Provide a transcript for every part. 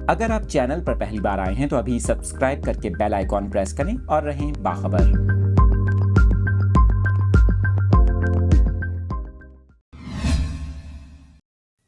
اگر آپ چینل پر پہلی بار آئے ہیں تو ابھی سبسکرائب کر کے بیل آئیکن پریس کریں اور رہیں باخبر۔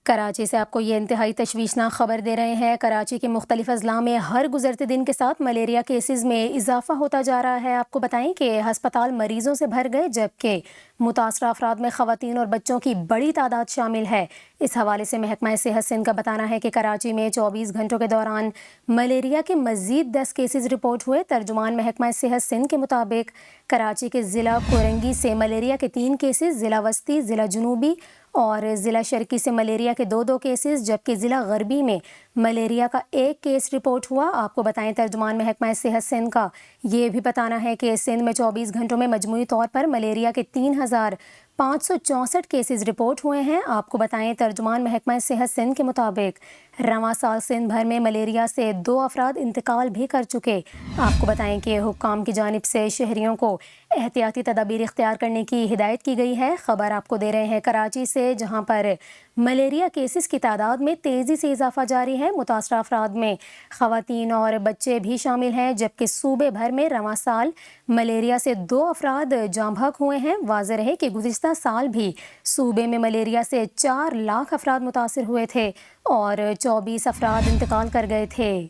کراچی سے آپ کو یہ انتہائی تشویشناک خبر دے رہے ہیں۔ کراچی کے مختلف اضلاع میں ہر گزرتے دن کے ساتھ ملیریا کیسز میں اضافہ ہوتا جا رہا ہے۔ آپ کو بتائیں کہ ہسپتال مریضوں سے بھر گئے، جبکہ متاثرہ افراد میں خواتین اور بچوں کی بڑی تعداد شامل ہے۔ اس حوالے سے محکمہ صحت سندھ کا بتانا ہے کہ کراچی میں 24 گھنٹوں کے دوران ملیریا کے مزید 10 کیسز رپورٹ ہوئے۔ ترجمان محکمہ صحت سندھ کے مطابق کراچی کے ضلع کورنگی سے ملیریا کے 3 کیسز، ضلع وسطی، ضلع جنوبی اور ضلع شرقی سے ملیریا کے 2 کیسز، جبکہ ضلع غربی میں ملیریا کا 1 کیس رپورٹ ہوا۔ آپ کو بتائیں ترجمان محکمہ صحت سندھ کا یہ بھی بتانا ہے کہ سندھ میں 24 گھنٹوں میں مجموعی طور پر ملیریا کے 3564 کیسز رپورٹ ہوئے ہیں۔ آپ کو بتائیں ترجمان محکمہ صحت سندھ کے مطابق رواں سال سندھ بھر میں ملیریا سے 2 افراد انتقال بھی کر چکے۔ آپ کو بتائیں کہ حکام کی جانب سے شہریوں کو احتیاطی تدابیر اختیار کرنے کی ہدایت کی گئی ہے۔ خبر آپ کو دے رہے ہیں کراچی سے، جہاں پر ملیریا کیسز کی تعداد میں تیزی سے اضافہ جاری ہے۔ متاثرہ افراد میں خواتین اور بچے بھی شامل ہیں، جبکہ صوبے بھر میں رواں سال ملیریا سے 2 افراد جاں بحق ہوئے ہیں۔ واضح رہے کہ گزشتہ سال بھی صوبے میں ملیریا سے 4 لاکھ افراد متاثر ہوئے تھے اور 24 افراد انتقال کر گئے تھے۔